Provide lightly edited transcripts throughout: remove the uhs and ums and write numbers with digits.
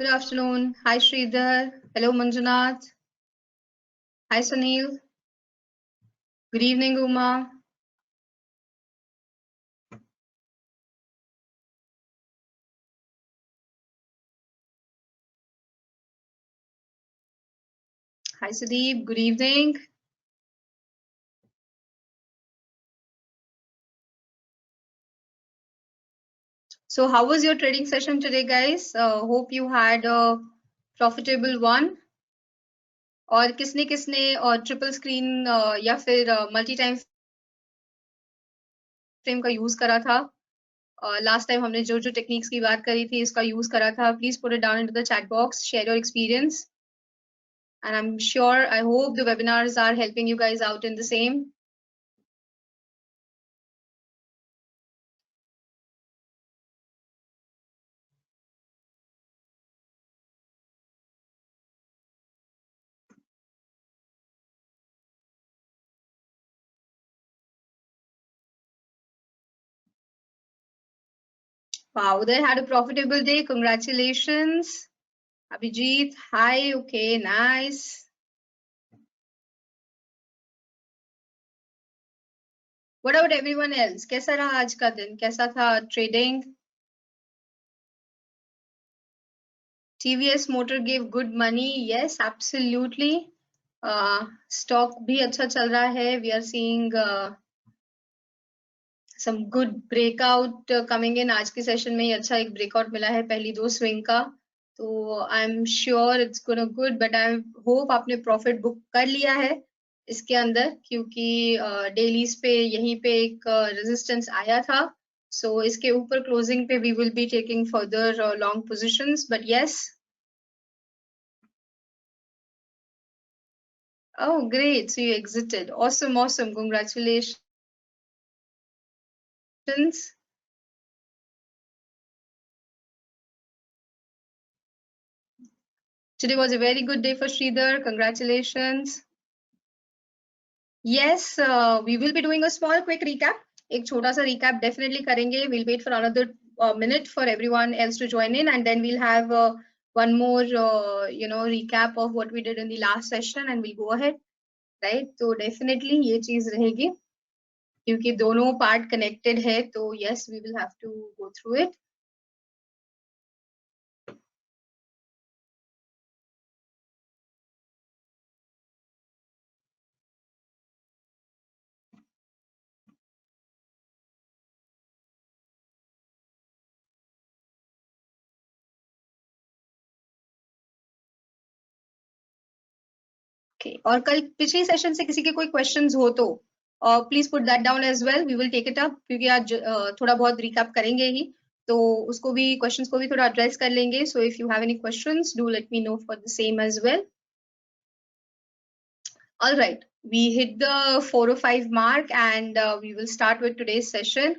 Good afternoon. Hi, Sridhar. Hello, Manjunath. Hi, Sunil. Good evening, Uma. Hi, Sudeep. Good evening. So, how was your trading session today, guys? Hope you had a profitable one. और किसने किसने triple screen या फिर multi time frame का use करा था? Last time हमने जो जो टेक्निक्स की बात करी थी इसका यूज करा था. Please put it down into the chat box. Share your experience. And I'm sure, I hope the webinars are helping you guys out in the same. Wow, Uday had a profitable day. Congratulations. Abhijit, hi. Okay, nice. What about everyone else? कैसा रहा आज का दिन? कैसा था trading? TVS Motor gave good money. Yes, absolutely. Stock भी अच्छा चल रहा है. We are seeing some good breakout coming in. आज के सेशन में ही अच्छा एक breakout मिला है पहली दो swing का. तो I'm sure it's gonna good, but I hope आपने profit book कर लिया है इसके अंदर, क्योंकि डेलीज पे यहीं पे एक रेजिस्टेंस आया था. सो इसके ऊपर क्लोजिंग पे we will be taking further long positions. But yes, oh great, so you exited. Awesome, awesome, congratulations. Today was a very good day for Sridhar. Congratulations. Yes, we will be doing a small quick recap. एक छोटा सा recap definitely करेंगे. We'll wait for another minute for everyone else to join in, and then we'll have one more recap of what we did in the last session, and we'll go ahead, right? तो definitely ये चीज रहेगी क्योंकि दोनों part connected है. तो yes, we will have to go through it. Okay. और कल पिछली सेशन से किसी के कोई क्वेश्चंस हो तो please put that down as well. We will take it up क्योंकि आज थोड़ा बहुत रिकैप करेंगे ही, तो उसको भी क्वेश्चंस को भी थोड़ा एड्रेस कर लेंगे. So if you have any questions do let me know for the same as well. All right, we hit the 4:05 mark and we will start with today's session.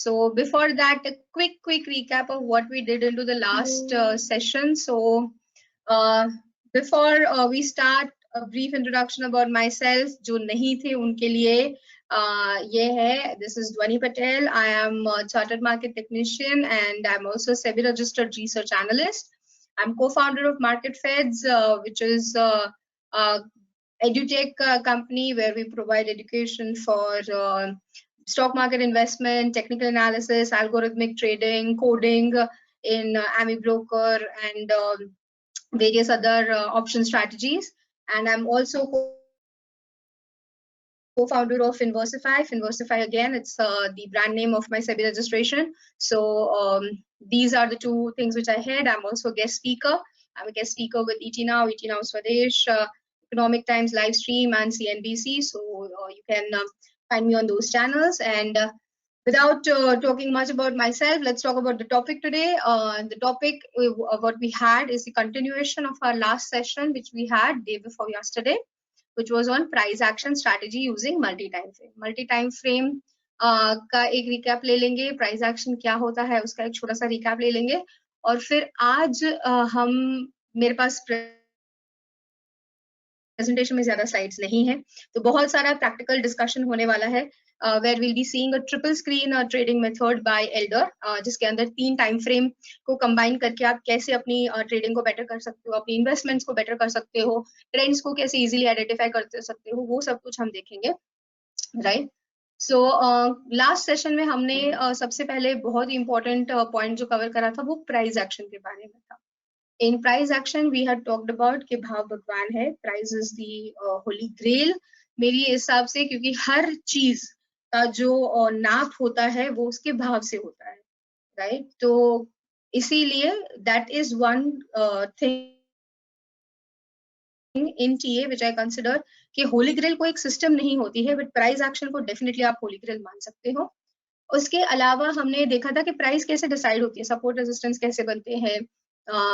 So before that, a quick recap of what we did into the last session. So before we start, a brief introduction about myself. जो नहीं थे उनके लिए ये है. This is Dhwani Patel. I am a chartered market technician and I'm also a SEBI registered research analyst. I'm co-founder of Market Feds, which is edutech company where we provide education for stock market investment, technical analysis, algorithmic trading, coding in AmiBroker and various other option strategies. And I'm also co-founder of Inversify. Inversify, again, it's the brand name of my SEBI registration. So these are the two things which I head. I'm also a guest speaker. I'm a guest speaker with ET Now Swadesh, Economic Times live stream, and CNBC. So you can find me on those channels. And without talking much about myself, let's talk about the topic today. The topic what we had is the continuation of our last session, which we had day before yesterday, which was on price action strategy using multi-time frame. Multi-time frame का एक recap ले लेंगे. Price action क्या होता है उसका एक छोटा सा recap ले लेंगे. और फिर आज हम मेरे पास प्रेजेंटेशन में ज्यादा स्लाइड्स नहीं है, तो बहुत सारा प्रैक्टिकल डिस्कशन होने वाला है, where will be seeing a triple screen trading method by Elder, जिसके अंदर 3 टाइम फ्रेम को कंबाइन करके आप कैसे अपनी ट्रेडिंग को बेटर कर सकते हो, अपनी इन्वेस्टमेंट्स को बेटर कर सकते हो, ट्रेंड्स को कैसे इजीली आइडेंटिफाई कर सकते हो, वो सब कुछ हम देखेंगे, राइट। सो लास्ट सेशन में हमने सबसे पहले बहुत ही इंपॉर्टेंट पॉइंट जो कवर करा था वो प्राइस एक्शन के बारे में था। In price action we had talked about कि भाव भगवान है, price is the holy grail मेरी हिसाब से, क्योंकि हर चीज का जो नाप होता है वो उसके भाव से होता है, राइट। तो इसीलिए that is one thing in TA which I consider कि होली ग्रेल को एक सिस्टम नहीं होती है, बट प्राइस एक्शन को डेफिनेटली आप होली ग्रेल मान सकते हो। उसके अलावा हमने देखा था कि प्राइस कैसे डिसाइड होती है, सपोर्ट रेजिस्टेंस कैसे बनते हैं,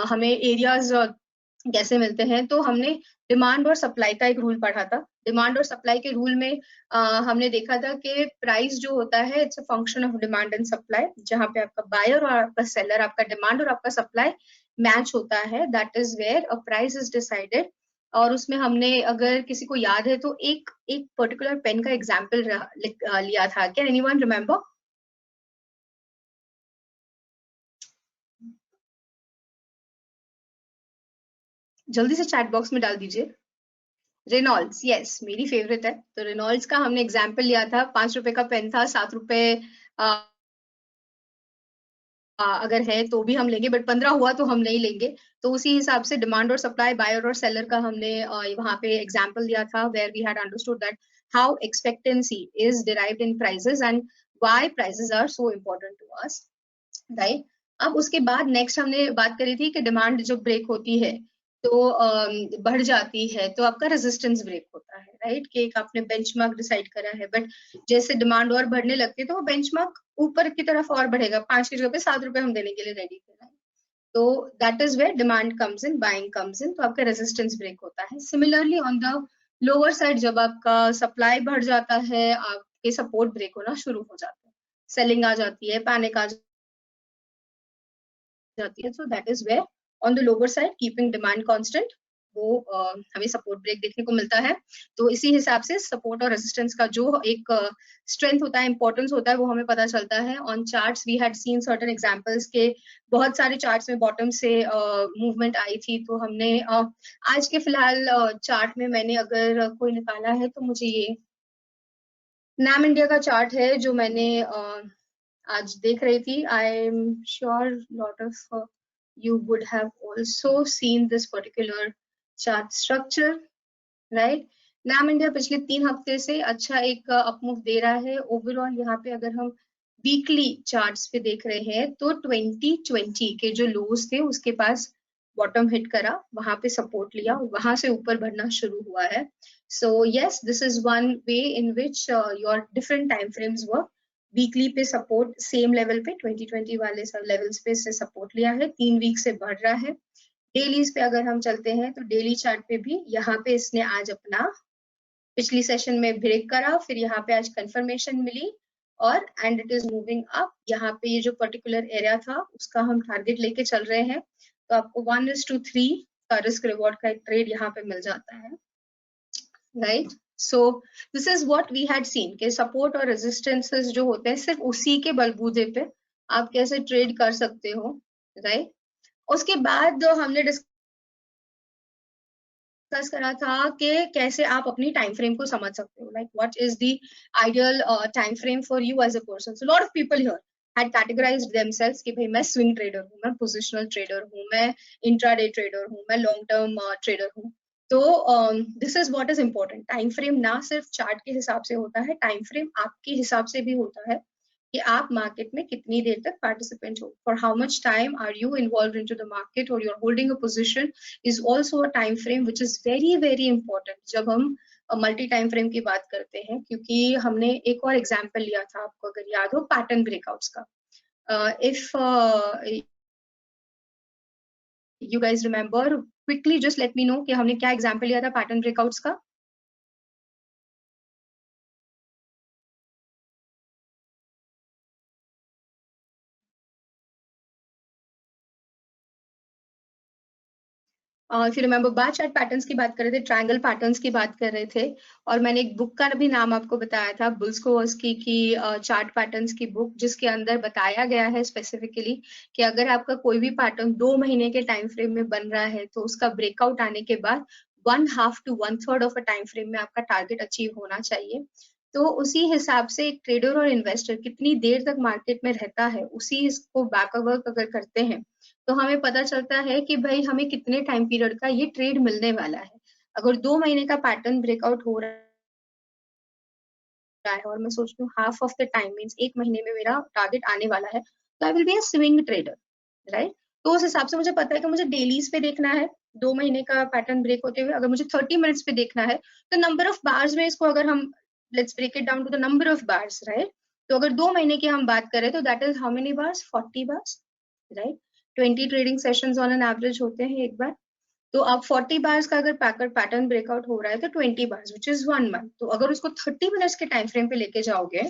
हमें एरियाज कैसे मिलते हैं। तो हमने डिमांड और सप्लाई का एक रूल पढ़ा था। डिमांड और सप्लाई के रूल में हमने देखा था कि प्राइस जो होता है it's a function of demand and supply, जहां पे आपका बायर और आपका सेलर, आपका डिमांड और आपका सप्लाई मैच होता है, that is where a price is decided. और उसमें हमने, अगर किसी को याद है तो एक एक पर्टिकुलर पेन का एग्जाम्पल लिया था, कैन एनीवन रिमेम्बर? जल्दी से चैट बॉक्स में डाल दीजिए। रेनॉल्ड्स, यस, मेरी फेवरेट है। तो रेनॉल्ड्स का हमने एग्जाम्पल लिया था, 5 रुपए का पेन था, 7 रुपए अगर है तो भी हम लेंगे, बट 15 हुआ तो हम नहीं लेंगे। तो उसी हिसाब से डिमांड और सप्लाई, बायर और सेलर का हमने वहां पे एग्जाम्पल दिया था, where we had understood that how expectancy is derived in prices and why prices are so important to us, right. अब उसके बाद नेक्स्ट हमने बात करी थी कि डिमांड जब ब्रेक होती है तो बढ़ जाती है, तो आपका रेजिस्टेंस ब्रेक होता है, राइट। कि एक आपने बेंचमार्क डिसाइड करा है, बट जैसे डिमांड और बढ़ने लगती है तो वो बेंचमार्क ऊपर की तरफ और बढ़ेगा, 5 की जगह पे 7 रुपए हम देने के लिए रेडी थे। तो that is where demand comes in, buying comes in, तो आपका रेजिस्टेंस ब्रेक होता है। Similarly on the lower side जब आपका सप्लाई बढ़ जाता है, आपके सपोर्ट ब्रेक होना शुरू हो जाता है, सेलिंग आ जाती है, पैनिक आ जाती है। So that is where on the lower side keeping demand constant, वो हमें सपोर्ट ब्रेक देखने को मिलता है। तो इसी हिसाब से सपोर्ट और रेजिस्टेंस का जो एक स्ट्रेंथ होता है, इंपॉर्टेंस होता है, वो हमें पता चलता है। On charts we had seen certain examples के बहुत सारे चार्ट्स में बॉटम से मूवमेंट आई थी। तो हमने आज के फिलहाल चार्ट में मैंने अगर कोई निकाला है तो मुझे ये नाम इंडिया का चार्ट है जो मैंने आज देख रही थी। I am sure lot of you would have also seen this particular chart structure, right? नाम इंडिया पिछले 3 हफ्ते से अच्छा एक अपमूव दे रहा है। ओवरऑल यहाँ पे अगर हम वीकली चार्ट्स पे देख रहे हैं तो 2020 के जो लोज थे उसके पास बॉटम हिट करा, वहां पे सपोर्ट लिया, वहां से ऊपर बढ़ना शुरू हुआ है। So yes, this is one way in which your different time frames work. Weekly पे सपोर्ट सेम लेवल पे 2020 वाले लेवल्स पे इससे सपोर्ट लिया है, 3 वीक से बढ़ रहा है। डेलीज पे अगर हम चलते हैं तो डेली चार्ट पे भी यहाँ पे इसने आज अपना पिछली सेशन में ब्रेक करा, फिर यहाँ पे आज कंफर्मेशन मिली और and it is moving up. यहाँ पे ये जो पर्टिकुलर एरिया था उसका हम टारगेट लेके चल रहे हैं, तो आपको 1:3 का रिस्क रिवॉर्ड का एक ट्रेड यहाँ पे मिल जाता है, right. So this is what we had seen कि सपोर्ट और रेजिस्टेंसेस जो होते हैं सिर्फ उसी के बलबूते पे आप कैसे ट्रेड कर सकते हो, राइट। उसके बाद हमने डिस्कस करा था कि कैसे आप अपनी टाइम फ्रेम को समझ सकते हो, like what is the ideal time frame for you as a person. So lot of people here had categorized themselves कि भाई मैं स्विंग ट्रेडर हूँ, मैं पोजिशनल ट्रेडर हूँ, मैं इंट्राडे ट्रेडर हूँ, मैं लॉन्ग टर्म ट्रेडर हूँ। तो this is what is important, time frame ना सिर्फ चार्ट के हिसाब से होता है, टाइम फ्रेम आपके हिसाब से भी होता है कि आप मार्केट में कितनी देर तक पार्टिसिपेंट हो, for how much time are you involve into the market और you are holding a position is also a time frame which is very very important जब हम मल्टी टाइम फ्रेम की बात करते हैं। क्योंकि हमने एक और एग्जांपल लिया था, आपको अगर याद हो, पैटर्न ब्रेकआउट्स का। If you guys remember, quickly just let me no कि हमने क्या एग्जांपल लिया था पैटर्न ब्रेकआउट्स का। If you remember bar chart patterns की बात कर रहे थे, ट्रायंगल पैटर्न्स की बात कर रहे थे, और मैंने एक बुक का भी नाम आपको बताया था, बुल्स्कोवस्की की चार्ट पैटर्न्स की बुक, जिसके अंदर बताया गया है स्पेसिफिकली कि अगर आपका कोई भी पैटर्न 2 महीने के टाइम फ्रेम में बन रहा है, तो उसका ब्रेकआउट आने के बाद 1/2 to 1/3 of a time frame में आपका टारगेट अचीव होना चाहिए। तो उसी हिसाब से एक ट्रेडर और इन्वेस्टर कितनी देर तक मार्केट में रहता है, उसी इसको बैकवर्क अगर करते हैं, तो हमें पता चलता है कि भाई हमें कितने टाइम पीरियड का ये ट्रेड मिलने वाला है। अगर 2 महीने का पैटर्न ब्रेकआउट हो रहा है और मैं सोचती हूँ half of the time means 1 महीने में मेरा टारगेट आने वाला है, तो आई will be a swing trader, right. तो उस हिसाब से मुझे पता है कि मुझे डेलीज पे देखना है, 2 महीने का पैटर्न ब्रेक होते हुए अगर मुझे 30 मिनट्स पे देखना है, तो नंबर ऑफ बार्स में इसको अगर हम let's break it down to the number of bars, right. तो अगर 2 महीने की हम बात करें तो that is how many bars, 40 bars, right. 20 trading sessions on an average होते हैं एक बार। तो अब 40 बार्स का अगर पैटर्न ब्रेकआउट हो रहा है तो 20 बार्स विच इज 1 मंथ। तो अगर उसको 30 मिनट्स के टाइम फ्रेम पे लेके जाओगे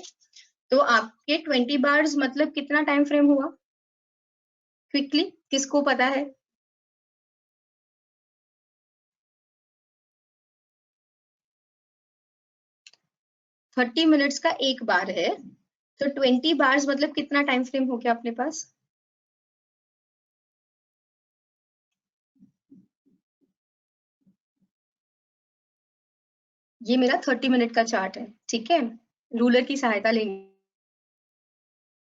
तो आपके 20 बार्स मतलब कितना टाइम फ्रेम हुआ, क्विकली किसको पता है? थर्टी मिनट्स का एक बार है, तो 20 बार्स मतलब कितना टाइम फ्रेम हो गया अपने पास? ये मेरा 30 मिनट का चार्ट है, ठीक है। रूलर की सहायता लेंगे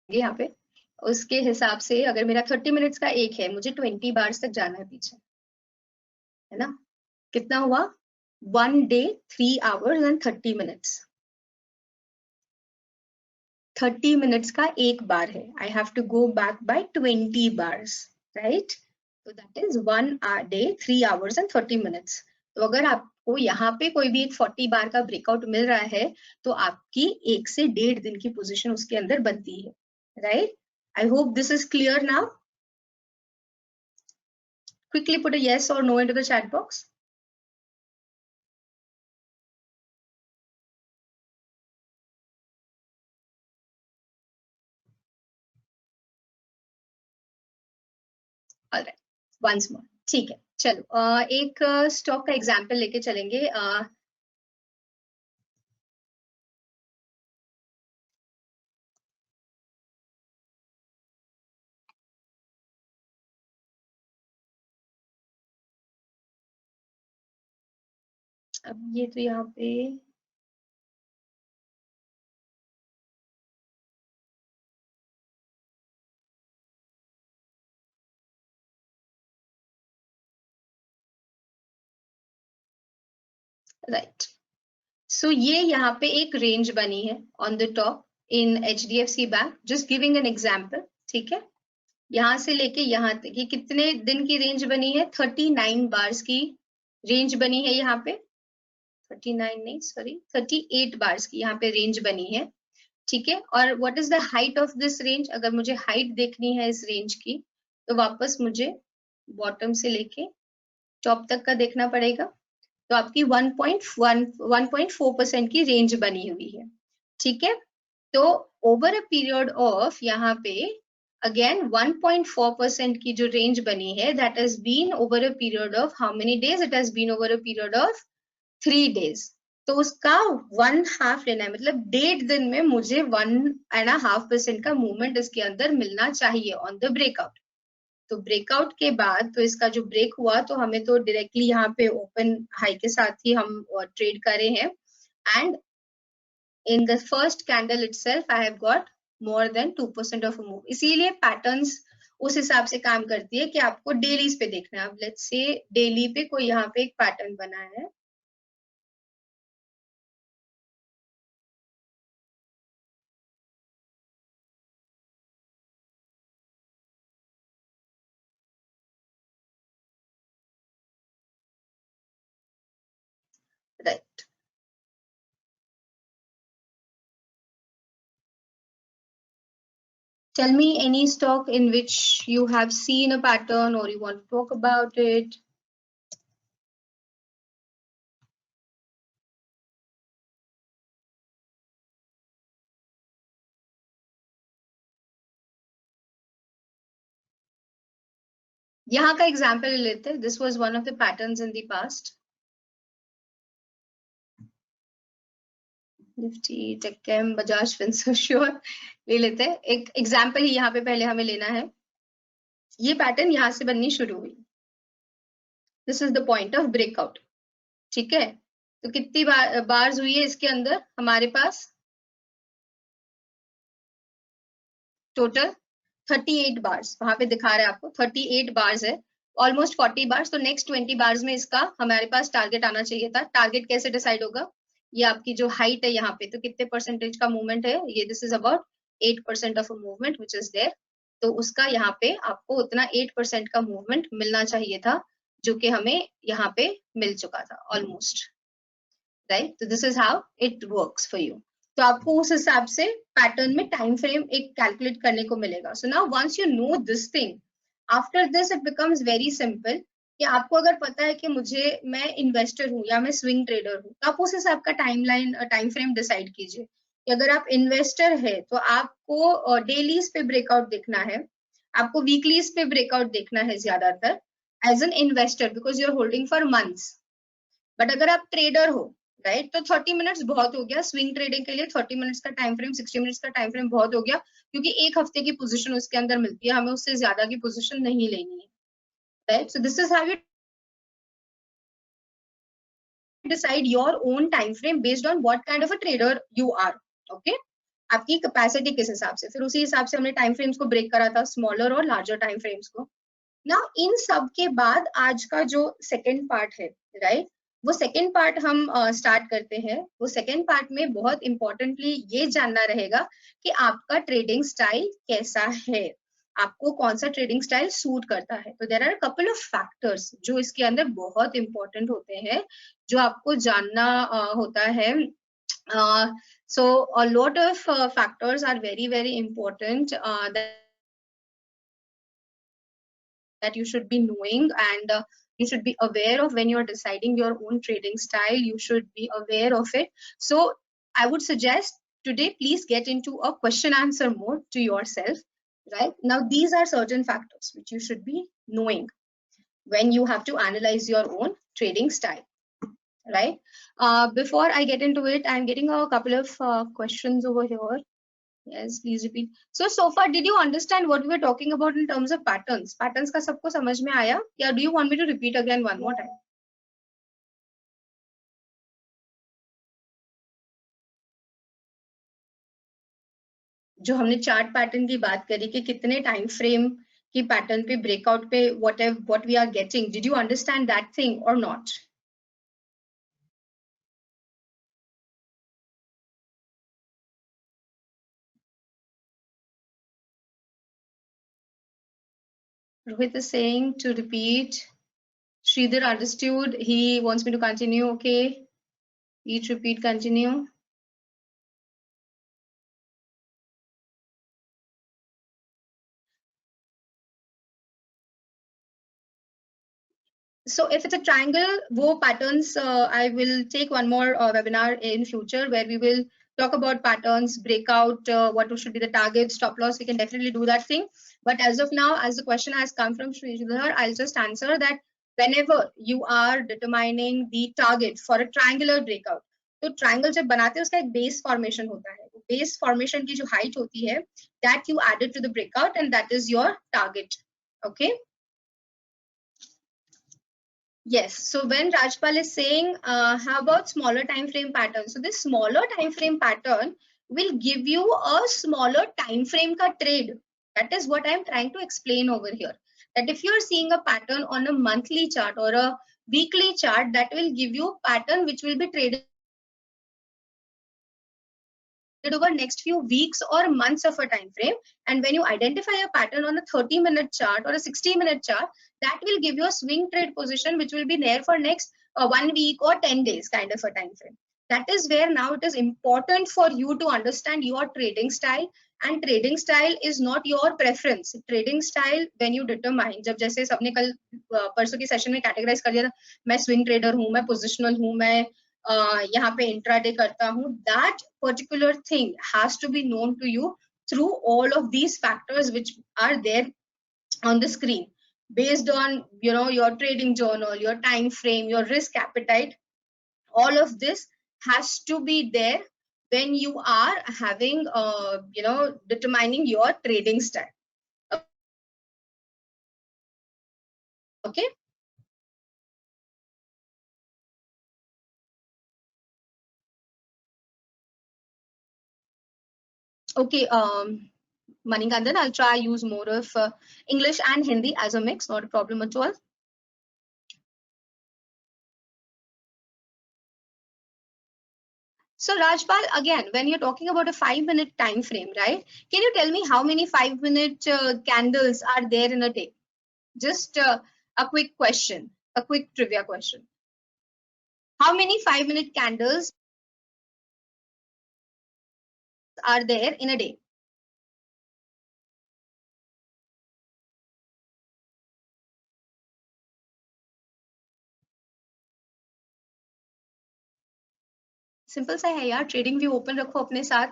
यहाँ पे। उसके हिसाब से अगर मेरा 30 मिनट्स का एक है, मुझे 20 बार्स तक जाना है पीछे, है ना। कितना हुआ? 1 day 3 hours and 30 minutes। 30 minutes का एक बार है, I have to go back by 20 bars, right. तो that is 1 day 3 hours and 30 minutes। तो अगर आपको यहाँ पे कोई भी एक 40 बार का ब्रेकआउट मिल रहा है, तो आपकी 1 से 1.5 दिन की पोजीशन उसके अंदर बनती है, right. I hope this is clear now. Quickly put a yes or no into the chat box. Alright, once more, ठीक है। चलो एक स्टॉक का एग्जांपल लेके चलेंगे। अब ये तो यहाँ पे राइट। सो ये यहाँ पे एक रेंज बनी है on the top in HDFC bank, just giving an example, ठीक है। यहाँ से लेके यहाँ तक ये कितने दिन की रेंज बनी है? 39 बार्स की रेंज बनी है यहाँ पे। 39 नहीं, सॉरी 38 बार्स की यहाँ पे रेंज बनी है, ठीक है। और what is the height of this range? अगर मुझे हाइट देखनी है इस रेंज की, तो वापस मुझे बॉटम से लेके टॉप तक का देखना पड़ेगा। तो आपकी 1.4% की रेंज बनी हुई है, ठीक है। तो ओवर अ पीरियड ऑफ यहाँ पे अगेन 1.4% की जो रेंज बनी है, that has been over a period of how many days? It has been over a period of 3 days। तो उसका 1/2 लेना है, मतलब 1.5 दिन में मुझे 1.5% का मूवमेंट इसके अंदर मिलना चाहिए ऑन द ब्रेकआउट। तो ब्रेकआउट के बाद तो इसका जो ब्रेक हुआ, तो हमें तो डायरेक्टली यहाँ पे ओपन हाई के साथ ही हम ट्रेड करे हैं, and in the first candle itself I have got more than 2% of a move। इसीलिए पैटर्न्स उस हिसाब से काम करती है कि आपको डेलीज पे देखना है। अब लेट्स से डेली पे कोई यहाँ पे एक पैटर्न बना है, right. Tell me any stock in which you have seen a pattern or you want to talk about it. यहाँ का एग्जाम्पल ले लेते हैं. This was one of the patterns in the past. Nifty, टेक्केम, Bajaj Finserv, sure ले लेते हैं. एक एग्जाम्पल ही यहाँ पे पहले हमें लेना है. ये पैटर्न यहाँ से बननी शुरू हुई. This is the point of breakout. ठीक है, तो कितनी बार्स हुई है इसके अंदर हमारे पास? टोटल 38 बार्स वहां पे दिखा रहा है आपको. 38 बार्स है, ऑलमोस्ट 40 बार्स. तो नेक्स्ट 20 बार्स में इसका हमारे पास टारगेट आना चाहिए था. टारगेट कैसे डिसाइड होगा? ये आपकी जो हाइट है यहाँ पे, तो कितने परसेंटेज का मूवमेंट है ये? This is about 8% of a movement which is there. तो उसका यहाँ पे आपको उतना 8% का मूवमेंट मिलना चाहिए था, जो कि हमें यहाँ पे मिल चुका था ऑलमोस्ट. राइट, तो this is how it works for you. तो आपको उस हिसाब से पैटर्न में टाइम फ्रेम एक कैलकुलेट करने को मिलेगा. So now once you know this thing, after this it becomes very simple कि आपको अगर पता है कि मैं इन्वेस्टर हूँ या मैं स्विंग ट्रेडर हूँ, तो आप उस हिसाब का टाइम फ्रेम डिसाइड कीजिए. कि अगर आप इन्वेस्टर है तो आपको डेलीज पे ब्रेकआउट देखना है, आपको वीकलीज पे ब्रेकआउट देखना है ज्यादातर as an investor, because you are holding for months. But अगर आप ट्रेडर हो, राइट, तो 30 मिनट्स बहुत हो गया. स्विंग ट्रेडिंग के लिए 30 मिनट्स का टाइम फ्रेम, 60 मिनट्स का टाइम फ्रेम बहुत हो गया, क्योंकि एक हफ्ते की पोजीशन उसके अंदर मिलती है, हमें उससे ज्यादा की पोजीशन नहीं लेनी है. Right, so this is how you decide your own time frame based on what kind of a trader you are. Okay, आपकी कैपेसिटी किस हिसाब से, फिर उसी हिसाब से हमने टाइम फ्रेम्स को ब्रेक करा था, स्मॉलर और लार्जर टाइम फ्रेम्स को. ना इन सब के बाद आज का जो सेकेंड पार्ट है, राइट, वो सेकेंड पार्ट हम स्टार्ट करते हैं. वो सेकेंड पार्ट में बहुत इंपॉर्टेंटली ये जानना रहेगा कि आपका ट्रेडिंग स्टाइल कैसा है, आपको कौन सा ट्रेडिंग स्टाइल सूट करता है. तो there are couple of factors जो इसके अंदर बहुत इंपॉर्टेंट होते हैं, जो आपको जानना होता है. So a lot of factors are very important that you should be knowing, and you should be aware of when you're deciding your own trading style. You should be aware of it. So I would suggest today, please get into a question answer mode to yourself. Right now, these are certain factors which you should be knowing when you have to analyze your own trading style. Right, before I get into it, I'm getting a couple of questions over here. Yes, please repeat. So far, did you understand what we were talking about in terms of patterns? Patterns का सबको समझ में आया? या do you want me to repeat again one more time? जो हमने chart pattern की बात करी कि कितने टाइम फ्रेम की पैटर्न पे ब्रेकआउट पे what we are getting, did you understand that thing or not? Rohit is saying to repeat. Sridhar understood. He wants me to continue. Okay. Each repeat, continue. So if it's a triangle, wo patterns, I will take one more webinar in future where we will talk about patterns, breakout, what should be the target, stop loss. We can definitely do that thing. But as of now, as the question has come from Sridhar, I'll just answer that whenever you are determining the target for a triangular breakout, तो triangle जब बनाते हैं उसका एक base formation होता है. Base formation की जो हाइट होती है, that you added to the breakout and that is your target. Okay. Yes, so when Rajpal is saying, how about smaller time frame pattern? So this smaller time frame pattern will give you a smaller time frame ka trade. That is what I am trying to explain over here. That if you are seeing a pattern on a monthly chart or a weekly chart, that will give you a pattern which will be traded over next few weeks or months of a time frame. And when you identify a pattern on a 30-minute chart or a 60-minute chart, that will give you a swing trade position which will be there for next 1 week or 10 days kind of a time frame. That is where now it is important for you to understand your trading style. And trading style is not your preference. Trading style when you determine, जब जैसे सबने कल परसों की session में categorise कर दिया था, मैं स्विंग ट्रेडर हूँ, मैं पोजिशनल हूँ, मैं यहाँ पे इंट्राडे करता हूँ, that particular thing has to be known to you through all of these factors which are there on the screen. based on your trading journal, your time frame, your risk appetite. All of this has to be there when you are having determining your trading style. Okay. Okay, Manikandan, I'll try use more of English and Hindi as a mix, not a problem at all. So Rajpal, again, when you're talking about a 5-minute time frame, right? Can you tell me how many 5-minute candles are there in a day? Just a quick question, a quick trivia question. How many 5-minute candles are there in a day? Simple सा है यार, trading view open रखो अपने साथ,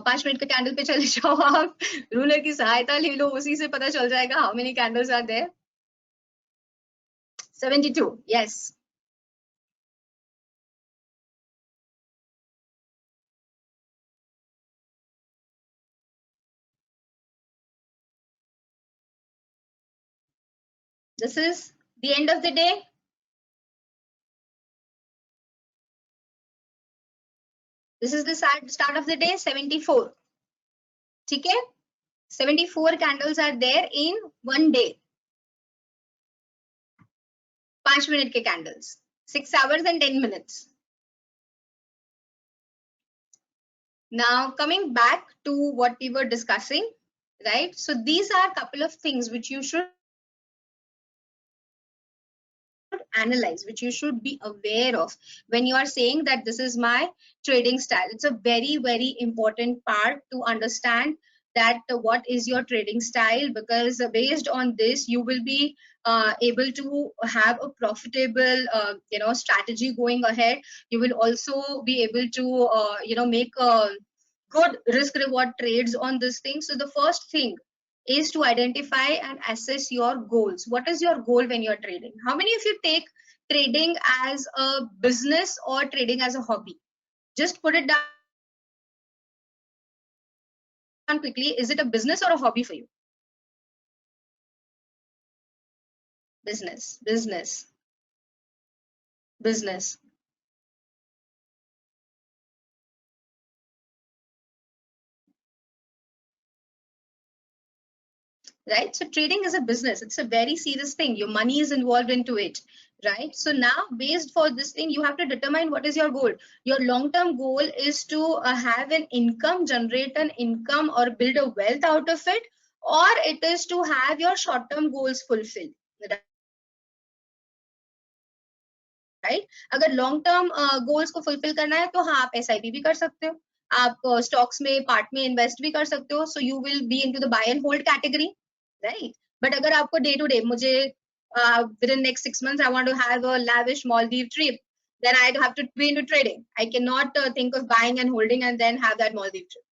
5 minute के candle पे चले जाओ आप, रूलर की सहायता ले लो, उसी से पता चल जाएगा how many candles are there. 72, yes. This is the end of the day. This is the start of the day, 74. ठीक है, 74 candles are there in one day. 5 minute के candles, 6 hours and 10 minutes. Now coming back to what we were discussing, right? So these are a couple of things which you should analyze, which you should be aware of when you are saying that this is my trading style. It's a very, very important part to understand that what is your trading style, because based on this you will be able to have a profitable strategy going ahead. You will also be able to make a good risk reward trades on this thing. So the first thing is to identify and assess your goals. What is your goal when you're trading? How many of you take trading as a business or trading as a hobby? Just put it down quickly. Is it a business or a hobby for you? Business, business, business. Right? So trading is a business. It's a very serious thing. Your money is involved into it, right? So now based for this thing, you have to determine what is your goal. Your long-term goal is to have an income, generate an income or build a wealth out of it, or it is to have your short-term goals fulfilled. Right? अगर long term goals को fulfil करना है तो हाँ आप SIP भी कर सकते हो, आप स्टॉक्स में पार्ट में इन्वेस्ट भी कर सकते हो, so you will be into the buy and hold category, right? But अगर आपको डे टू डे मुझे within next 6 months I want to have a lavish Maldives trip, then I have to be into trading. I cannot think of buying and holding and then have that Maldives trip,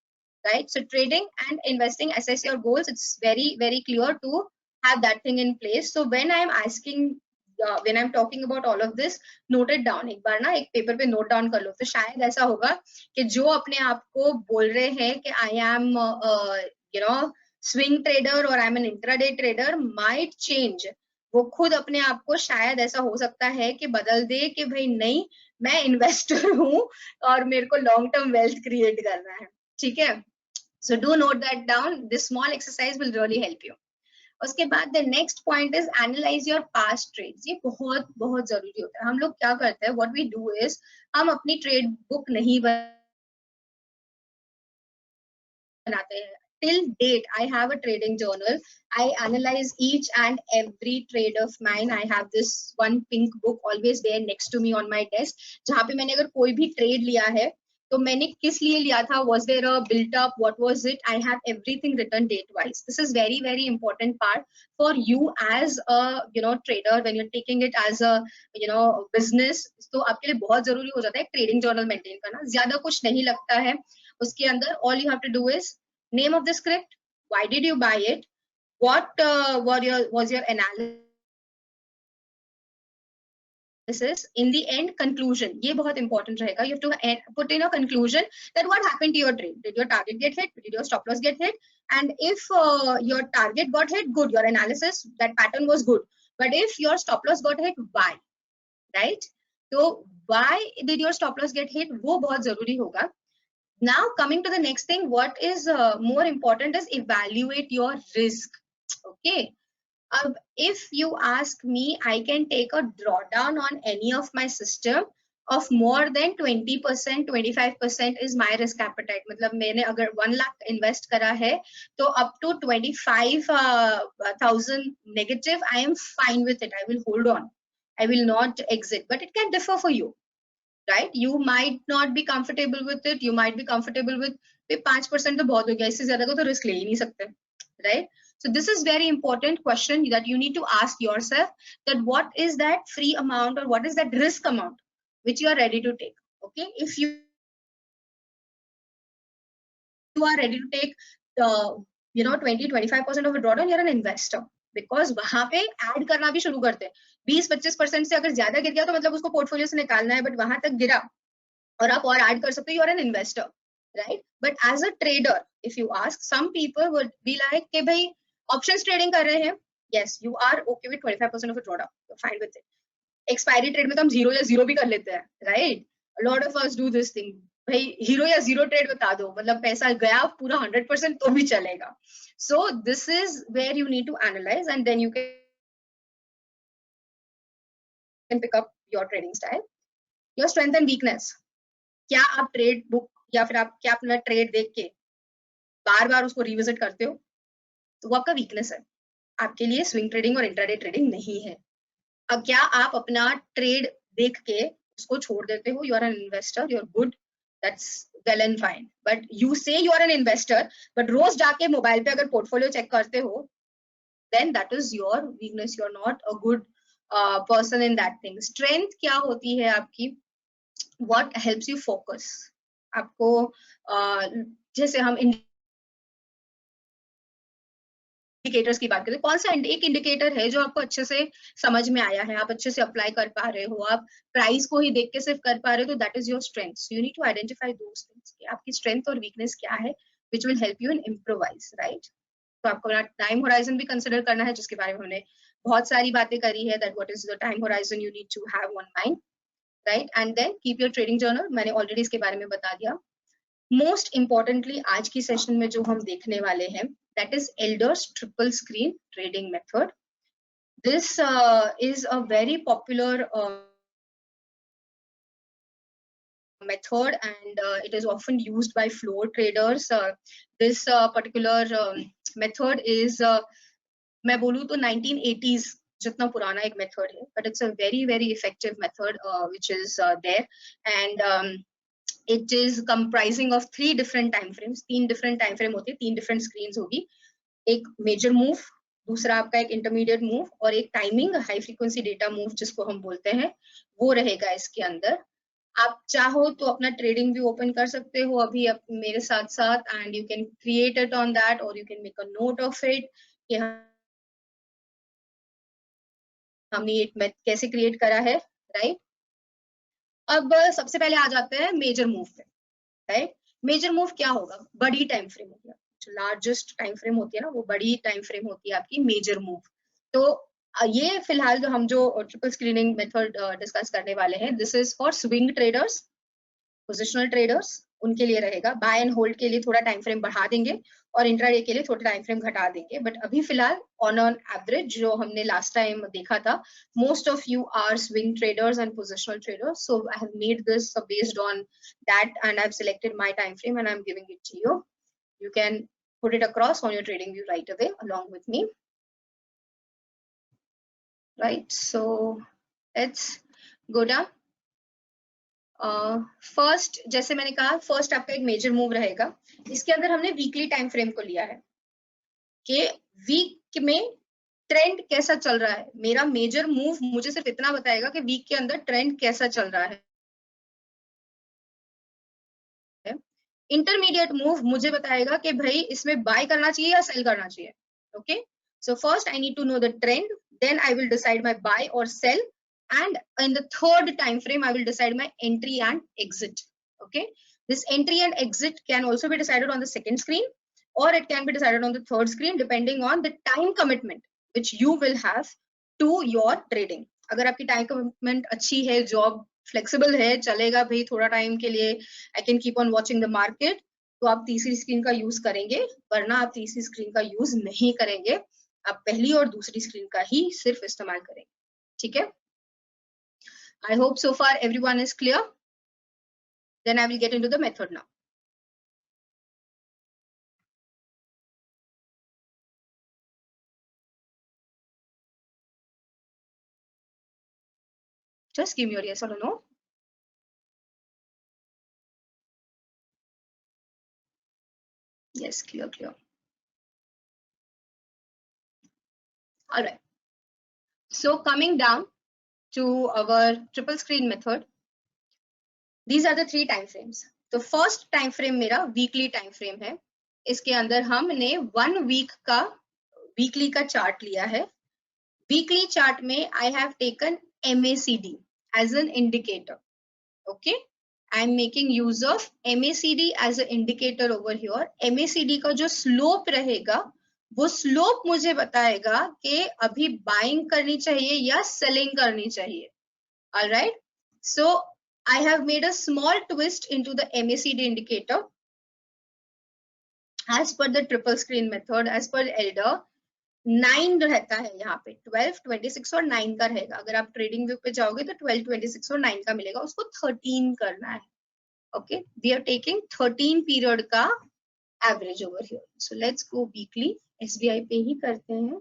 right? So trading and investing, assess your goals. It's very, very clear to have that thing in place. So when I'm asking, when I'm talking about all of this, note it down. एक बार ना एक paper पे note down कर लो, तो शायद ऐसा होगा कि जो अपने आप को बोल रहे हैं कि I am swing trader or I'm an intraday trader might change, वो खुद अपने आप को शायद ऐसा हो सकता है कि बदल दे कि भाई नहीं, मैं इन्वेस्टर हूँ और मेरे को लॉन्ग टर्म वेल्थ क्रिएट करना है. ठीक है? So do note that down. This small exercise will really help you. उसके बाद the next point is analyze your past trades. ये बहुत बहुत जरूरी होता है. हम लोग क्या करते हैं, what we do is हम अपनी ट्रेड बुक नहीं बनाते हैं. Till date, I have a trading journal. I analyze each and every trade of mine. I have this one pink book always there next to me on my desk. जहाँ पे मैंने अगर कोई भी trade लिया है तो मैंने किस लिए लिया था, was there a built up, what was it, I have everything written date wise. This is very, very important part for you as a trader when you're taking it as a business. तो आपके लिए बहुत जरूरी हो जाता है trading journal maintain करना. ज्यादा कुछ नहीं लगता है उसके अंदर. All you have to do is name of the script, why did you buy it, what was your analysis in the end, conclusion. ये बहुत important रहेगा. You have to put in a conclusion that what happened to your trade. Did your target get hit? Did your stop loss get hit? And if your target got hit, good. Your analysis, that pattern was good. But if your stop loss got hit, why? Right? So why did your stop loss get hit? वो बहुत जरूरी होगा. Now coming to the next thing, what is more important is evaluate your risk. Okay. If you ask me, I can take a drawdown on any of my system of more than 20%, 25% is my risk appetite. मतलब मैंने अगर 1 lakh invest करा है, तो up to 25,000 negative, I am fine with it. I will hold on. I will not exit. But it can differ for you, right? You might not be comfortable with it. You might be comfortable with 5% तो बहुत हो गया, इससे ज़्यादा को तो risk ले ही नहीं सकते, right? So this is very important question that you need to ask yourself, that what is that free amount or what is that risk amount which you are ready to take. Okay, if you are ready to take 20-25% of a drawdown, you are an investor, because वहां पे add करना भी शुरू करते हैं. 20-25% से अगर ज्यादा गिर गया तो मतलब उसको पोर्टफोलियो से निकालना है, बट वहां तक गिरा और आप और ऐड कर सकते हो, you are an investor, right? But as a trader, if you ask, some people would be like कि भाई options trading कर रहे हैं, yes, you are okay with 25% of a drawdown, you're fine with it. Expiry trade में तो हम zero या zero भी कर लेते हैं, right? A lot of us do this thing. भाई hero या zero trade बता दो, मतलब पैसा गया पूरा 100% तो भी चलेगा. So this is where you need to analyze, and then you can pick up your trading style. Your strength and weakness. क्या आप ट्रेड बुक या फिर आप क्या अपना ट्रेड देख के बार बार उसको रिविजिट करते हो, तो वो आपका वीकनेस है. आपके लिए स्विंग ट्रेडिंग और इंट्राडे ट्रेडिंग नहीं है. अब क्या आप अपना ट्रेड देख के उसको छोड़ देते हो, you are an investor, you are good, that's well and fine. But you say you are an investor, but रोज जाके मोबाइल पे अगर पोर्टफोलियो चेक करते हो, then that is your weakness. You are not a good person in that thing. Strength क्या होती है आपकी? What helps you focus. आपको जैसे हम इंडिकेटर्स की बात करें, कौन सा एक इंडिकेटर है जो आपको अच्छे से समझ में आया है, आप अच्छे से अप्लाई कर पा रहे हो, आप प्राइस को ही देख के सिर्फ कर पा रहे हो, तो that is your strength. So you need to identify those things कि आपकी स्ट्रेंथ और वीकनेस क्या है, which will help you in improvise, right? तो आपको अपना टाइम होराइजन भी कंसिडर करना है, जिसके बारे में हमने बहुत सारी बातें करी है, that what is the time horizon you need to have on mind, right? And then keep your trading journal. मैंने ऑलरेडी इसके बारे में बता दिया. मोस्ट इंपॉर्टेंटली आज की सेशन में जो हम देखने वाले हैं, that is Elder's triple screen trading method. This is a very popular method, and it is often used by floor traders. This particular method is मैं बोलूँ तो 1980s जितना पुराना एक मेथड है, but it's a very very effective method which is there, and it is comprising of 3 different time frames. 3 different time frame होते हैं, 3 different screens होगी. एक मेजर मूव, दूसरा आपका एक इंटरमीडिएट मूव, और एक timing high frequency data move जिसको हम बोलते हैं, वो रहेगा इसके अंदर. आप चाहो तो अपना ट्रेडिंग व्यू ओपन कर सकते हो अभी मेरे साथ साथ, and you can create it on that, और you can make a note of it कि हमने ये कैसे क्रिएट करा है, राइट? अब सबसे पहले आ जाते हैं मेजर मूव पे, राइट? मेजर मूव क्या होगा? बड़ी टाइम फ्रेम हो गया, लार्जेस्ट टाइम फ्रेम होती है ना, वो बड़ी टाइम फ्रेम होती है आपकी मेजर मूव. तो ये फिलहाल जो हम जो ट्रिपल स्क्रीनिंग मेथड डिस्कस करने वाले हैं, this is for swing traders, positional traders, उनके लिए रहेगा. बाय एंड होल्ड के लिए थोड़ा टाइम फ्रेम बढ़ा देंगे, और इंट्राडे के लिए थोड़ा टाइम फ्रेम घटा देंगे. बट अभी फिलहाल ऑन ऑन एवरेज जो हमने लास्ट टाइम देखा था, most of you are swing traders and positional traders, so I have made this based on that, and I've selected my time frame and I'm giving it to you. You can put it across on your trading view right away along with me, right? So let's go down. First जैसे मैंने कहा, first आपका एक major move रहेगा. इसके अंदर हमने weekly time frame को लिया है कि वीक में ट्रेंड कैसा चल रहा है. मेरा मेजर मूव मुझे सिर्फ इतना बताएगा कि वीक के अंदर ट्रेंड कैसा चल रहा है. इंटरमीडिएट मूव मुझे बताएगा कि भाई इसमें बाय करना चाहिए या सेल करना चाहिए. Okay, So first I need to know the trend, then I will decide my buy or sell, and in the third time frame I will decide my entry and exit. Okay, this entry and exit can also be decided on the second screen, or it can be decided on the third screen depending on the time commitment which you will have to your trading. अगर आपकी time commitment अच्छी है, job flexible है, चलेगा भाई थोड़ा time के लिए, I can keep on watching the market, तो आप तीसरी स्क्रीन का यूज करेंगे, वरना आप तीसरी स्क्रीन का यूज नहीं करेंगे, आप पहली और दूसरी स्क्रीन का ही सिर्फ इस्तेमाल करेंगे. ठीक है, I hope so far everyone is clear. Then I will get into the method now. Just give me your yes or no. Yes, clear, clear. All right. So coming down to our triple screen method, these are the three time frames. तो first time frame मेरा weekly time frame है. इसके अंदर हमने 1 week का weekly का chart लिया है. वीकली चार्ट में I have taken MACD as an indicator. Okay, I am making use of MACD as a indicator over here. MACD का जो स्लोप रहेगा वो स्लोप मुझे बताएगा कि अभी बाइंग करनी चाहिए या सेलिंग करनी चाहिए. Alright, so I have made a small twist into the MACD indicator. As per the triple screen method, as per Elder, 9 रहता है यहाँ पे, 12, 26 और 9 का रहेगा. अगर आप ट्रेडिंग व्यू पे जाओगे तो 12, 26 और 9 का मिलेगा, उसको 13 करना है. Okay, we are taking 13 period का average over here. So let's go weekly. SBI पे ही करते हैं,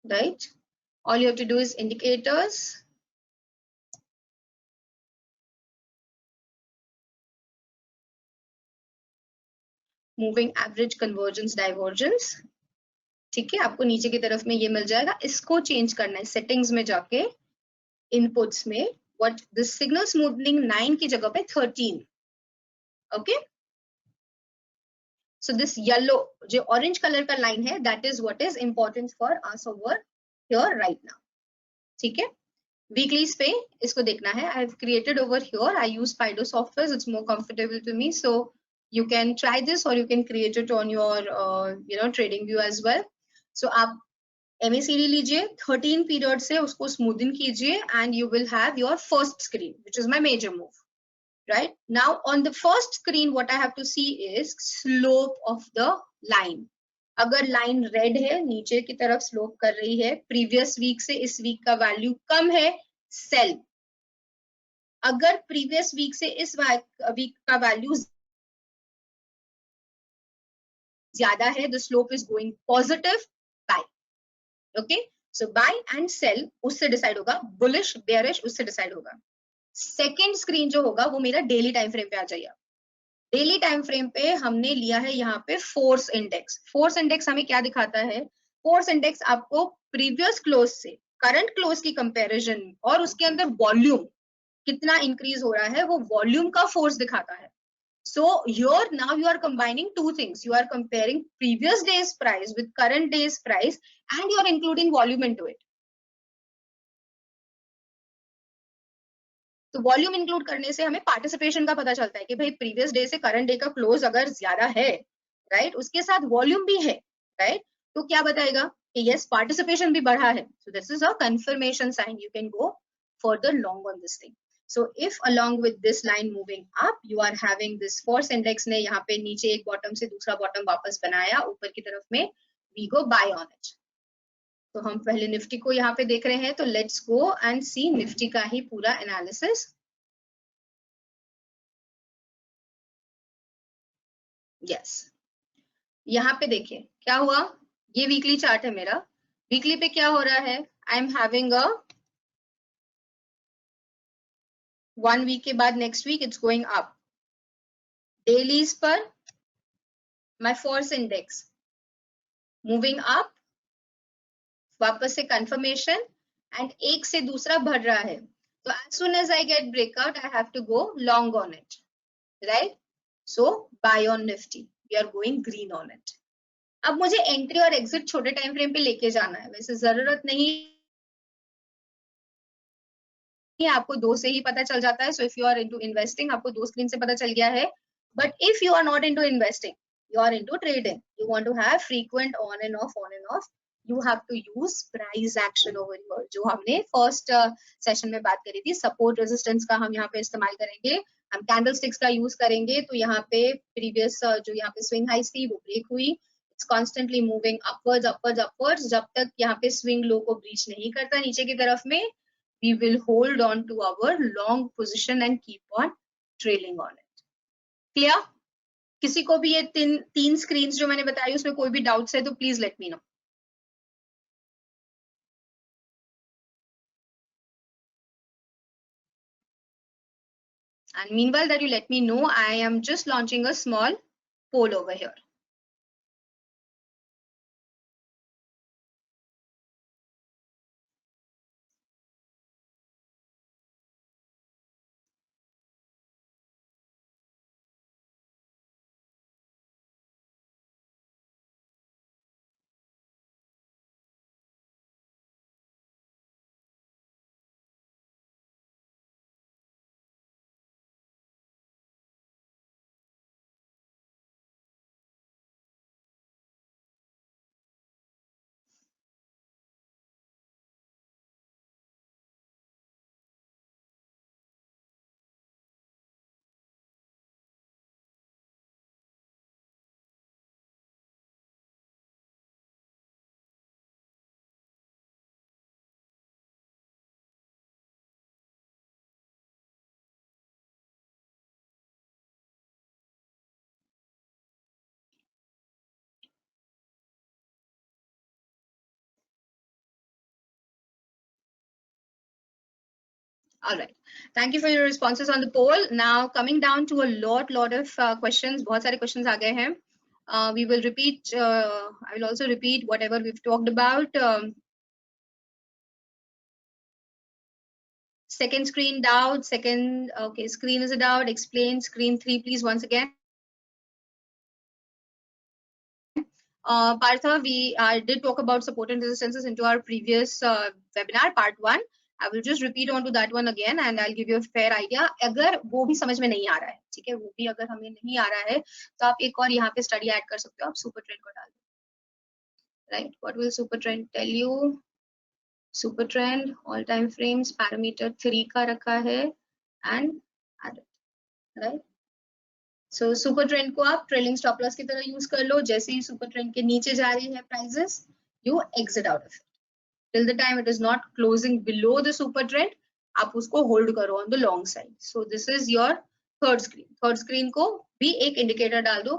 right. All you have to do is indicators, moving average, convergence, divergence. ठीक है, आपको नीचे की तरफ में ये मिल जाएगा. इसको चेंज करना है सेटिंग्स में जाके, इनपुट्स में, व्हाट दिस सिग्नल स्मूथनिंग 9 की जगह पे 13. ओके, सो दिस येलो जो ऑरेंज कलर का लाइन है, that is what is important for us over here right now. ठीक है, वीकलीज पे इसको देखना है. I have created over here, I use Fido software, it's more comfortable to me, so you can try this or you can create it on your trading view as well. So आप MACD लीजिए, 13 period से उसको smoothen कीजिए, and you will have your first screen, which is my major move. Right now on the first screen what I have to see is slope of the line. अगर line red है, नीचे की तरफ slope कर रही है, previous week से इस वीक का वैल्यू कम है, सेल. अगर प्रीवियस वीक से इस वीक का वैल्यू ज्यादा है, the slope is going positive, buy. Okay, so buy and sell उससे डिसाइड होगा, bullish bearish उससे डिसाइड होगा. सेकेंड स्क्रीन जो होगा वो मेरा डेली टाइम फ्रेम पे आ जाएगा. डेली टाइम फ्रेम पे हमने लिया है यहाँ पे फोर्स इंडेक्स. फोर्स इंडेक्स हमें क्या दिखाता है? फोर्स इंडेक्स आपको प्रीवियस क्लोज से करंट क्लोज की कंपैरिजन और उसके अंदर वॉल्यूम कितना इंक्रीज हो रहा है, वो वॉल्यूम का फोर्स दिखाता है. So here now you are combining two things. You are comparing previous day's price with current day's price and you are including volume into it. तो वॉल्यूम इंक्लूड करने से हमें पार्टिसिपेशन का पता चलता है कि भाई प्रीवियस डे से करंट डे का क्लोज अगर ज्यादा है, राइट, उसके साथ वॉल्यूम भी है, राइट, तो क्या बताएगा कि यस पार्टिसिपेशन भी बढ़ा है. So this is a confirmation sign. You can go further long on this thing. So if along with this line moving up, you are having this force index ने यहाँ पे नीचे एक बॉटम से दूसरा बॉटम वापस बनाया ऊपर की तरफ में, we go buy on it. तो हम पहले निफ्टी को यहाँ पे देख रहे हैं, तो let's go and see Nifty का ही पूरा एनालिसिस. यस, यहाँ पे देखिए क्या हुआ. ये वीकली चार्ट है मेरा. वीकली पे क्या हो रहा है? I am having a 1 week के बाद next week it's going up. Dailies पर my force index moving up, वापस से कंफर्मेशन, एंड एक से दूसरा बढ़ रहा है. तो as soon as I get breakout I have to go long on it, right? So buy on Nifty. we are going green on it. अब मुझे एंट्री और एग्जिट छोटे टाइम फ्रेम पे लेके जाना है, वैसे जरूरत नहीं, आपको दो से ही पता चल जाता है. So if you are into investing, आपको दो स्क्रीन से पता चल गया है. But if you are not into investing, you are into trading, you want to have frequent on and off, you have to use price action over here, जो हमने first session में बात करी थी. सपोर्ट रेजिस्टेंस का हम यहाँ पे इस्तेमाल करेंगे, हम कैंडलस्टिक्स का यूज करेंगे. तो यहाँ पे प्रीवियस जो यहाँ पे स्विंग हाइस थी वो ब्रेक हुई, it's constantly moving upwards upwards upwards, जब तक यहाँ पे स्विंग लो को ब्रीच नहीं करता नीचे की तरफ में, we will hold on to our long position and keep on trailing on it. Clear? किसी को भी ये तीन स्क्रीन्स जो मैंने बताई उसमें कोई भी डाउट्स है तो please let me no. And meanwhile that you let me know, I am just launching a small poll over here. All right. Thank you for your responses on the poll. Now coming down to a lot of questions. बहुत सारे questions आ गए हैं. We will repeat. I will also repeat whatever we've talked about. Second screen doubt. Second. Okay. Screen is a doubt. Explain. Screen 3, please, once again. Partha, we did talk about support and resistances into our previous webinar, part 1. I will just repeat on to that one again and I'll give you a fair idea. अगर वो भी समझ में नहीं आ रहा है, ठीक है, वो भी अगर हमें नहीं आ रहा है तो आप एक और यहाँ पे स्टडी ऐड कर सकते हो, आप सुपर ट्रेंड को डाल दो. Right, what will super trend tell you? Super trend all time frames parameter 3 का रखा है and right. So super trend को आप ट्रेलिंग स्टॉप लॉस की तरह यूज कर लो. जैसे ही सुपर ट्रेंड के नीचे जा रही है prices, you exit out of it. Till the time it is not closing below the super trend, आप उसको hold करो on the long side. So this is your third screen. Third screen को भी एक indicator डाल दो.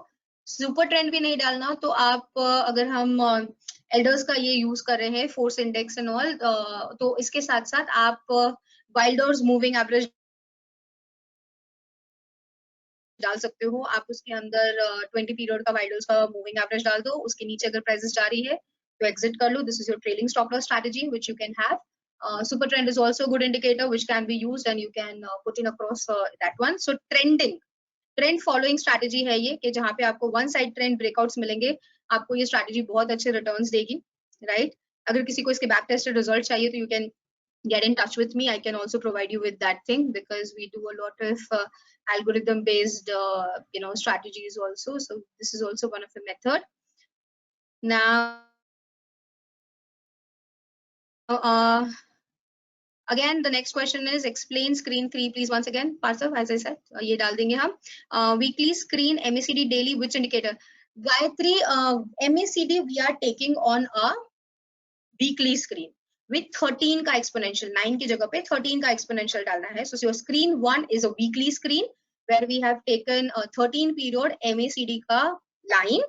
Super trend भी नहीं डालना तो आप अगर हम elders का ये use कर रहे हैं, force index and all, तो इसके साथ साथ आप Wilder's moving average डाल सकते हो. आप उसके अंदर 20 पीरियड का Wilder's का moving average डाल दो. उसके नीचे अगर prices जा रही है to exit kar lo. This is your trailing stop loss strategy which you can have. Super trend is also a good indicator which can be used and you can put in across that one. So trending, trend following strategy है ये, कि जहाँ पे आपको one side trend breakouts मिलेंगे, आपको ये strategy बहुत अच्छे returns देगी, right? अगर किसी को इसके back tested result चाहिए तो you can get in touch with me. I can also provide you with that thing because we do a lot of algorithm based strategies also. So this is also one of the method. Now again the next question is explain screen 3 please once again. Partha, as I said, ये डाल देंगे हम. Weekly screen, MACD, daily, which indicator? Gayatri, MACD we are taking on a weekly screen with 13 का exponential. 9 की जगह पे 13 का exponential डालना है. So your screen 1 is a weekly screen where we have taken a 13 period MACD का line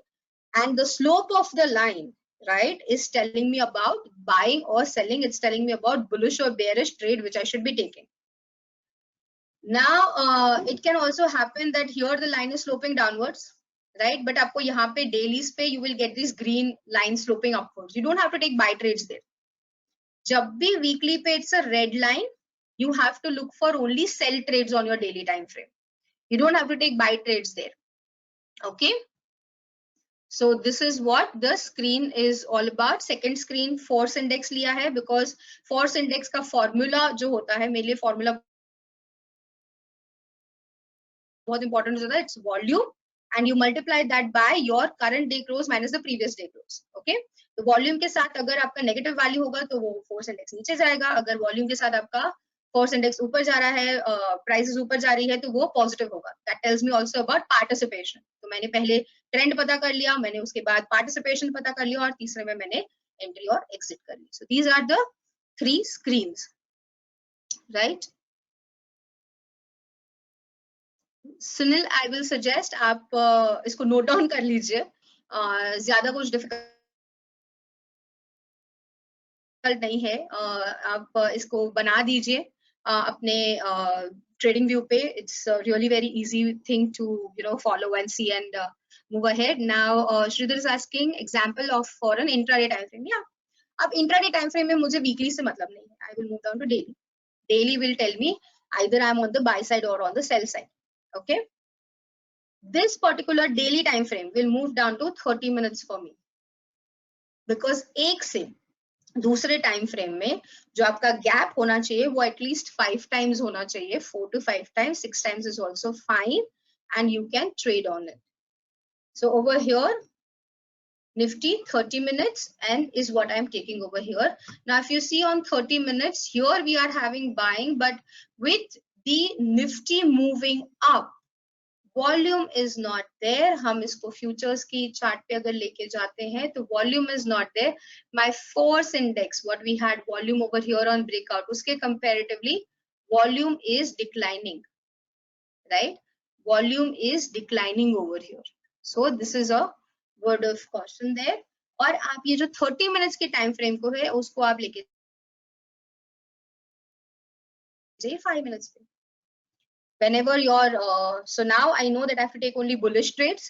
and the slope of the line, right, is telling me about buying or selling. It's telling me about bullish or bearish trade which I should be taking. Now it can also happen that here the line is sloping downwards, right, but आपको यहाँ पे dailies पे you will get this green line sloping upwards. You don't have to take buy trades there. जब भी weekly पे it's a red line, you have to look for only sell trades on your daily time frame. You don't have to take buy trades there. Okay. So this is what the screen is all about. Second screen force index लिया है because force index का formula जो होता है, मेरे लिए formula बहुत important होता है, it's volume and you multiply that by your current day close minus the previous day close. Okay, तो volume के साथ अगर आपका नेगेटिव वैल्यू होगा तो वो force index नीचे जाएगा, अगर volume के साथ आपका force index ऊपर जा रहा है, prices ऊपर जा रही है तो वो positive होगा. That tells me also about participation. तो मैंने पहले ट्रेंड पता कर लिया, मैंने उसके बाद पार्टिसिपेशन पता कर लिया और तीसरे में मैंने एंट्री और एग्जिट कर ली. So these are the 3 screens, right. Sunil, I will suggest आप इसको नोट डाउन कर लीजिए, ज्यादा कुछ डिफिकल्ट नहीं है, आप इसको बना दीजिए अपने trading view पे. It's really very easy thing to follow and see and move ahead. Now Sridhar is asking example of for an intraday time frame. Yeah, अब intraday time frame में मुझे weekly से मतलब नहीं है. I will move down to daily. Daily will tell me either I am on the buy side or on the sell side. Okay, this particular daily time frame will move down to 30 minutes for me because एक से दूसरे time frame में जो आपका gap होना चाहिए वो at least 5 times होना चाहिए, 4 to 5 times, 6 times is also fine and you can trade on it. So over here Nifty 30 minutes and is what I'm taking over here. Now if you see on 30 minutes here we are having buying, but with the Nifty moving up, volume is not there. हम इसको futures की chart पे अगर लेके जाते हैं तो volume is not there. My force index what we had volume over here on breakout, उसके comparatively volume is declining, right. Volume is declining over here. So this is a word of caution there. और आप ये जो 30 minutes के time frame को है उसको आप लेके 5 मिनट्स पे. Whenever you're so now I know that I have to take only bullish trades.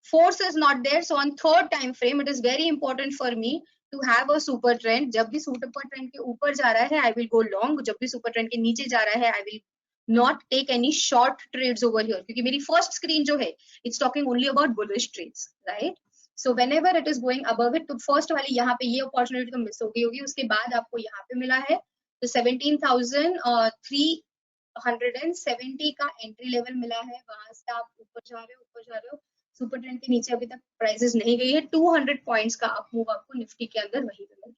Force is not there, so on third time frame it is very important for me to have a super trend. जब भी super trend के ऊपर जा रहा है I will go long, जब भी super trend के नीचे जा रहा है I will not take any short trades over here, क्योंकि मेरी first screen जो है it's talking only about bullish trades, right. So whenever it is going above it, तो first वाली यहाँ पे ये opportunity तो miss हो गई होगी, उसके बाद आपको यहाँ पे मिला है तो 17,370 का एंट्री लेवल मिला है. वहां से आप ऊपर जा रहे हो. सुपर ट्रेंड के नीचे अभी तक प्राइसेस नहीं गई है. 200 पॉइंट्स का अप मूव आपको निफ्टी के अंदर वही मिलेगा,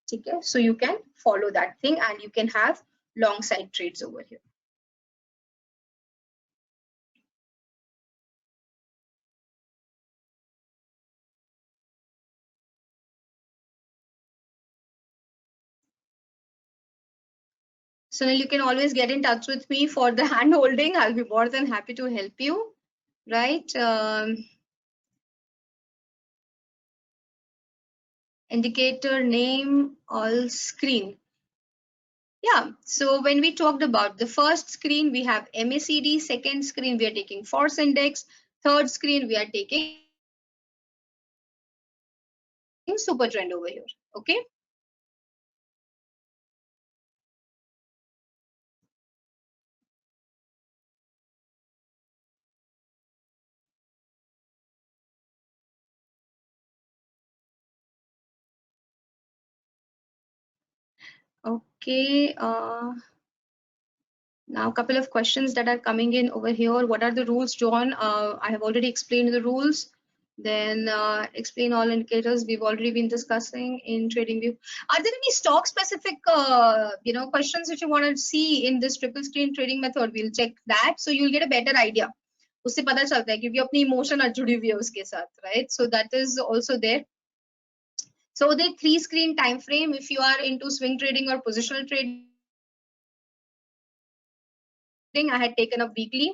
ठीक है. So you can follow that thing and you can have long side trades over here. Sunil, you can always get in touch with me for the hand holding. I'll be more than happy to help you, right. Indicator name all screen. Yeah, so when we talked about the first screen, we have MACD, second screen, we are taking force index, third screen, we are taking super trend over here, okay. Okay, now a couple of questions that are coming in over here. What are the rules, John? I have already explained the rules. Then explain all indicators. We've already been discussing in TradingView. Are there any stock specific questions which you want to see in this triple screen trading method? We'll check that, so you'll get a better idea. उससे पता चलता है क्योंकि अपनी emotion जुड़ी हुई है उसके साथ, right? So that is also there. So the 3 screen time frame, if you are into swing trading or positional trading, I had taken up weekly,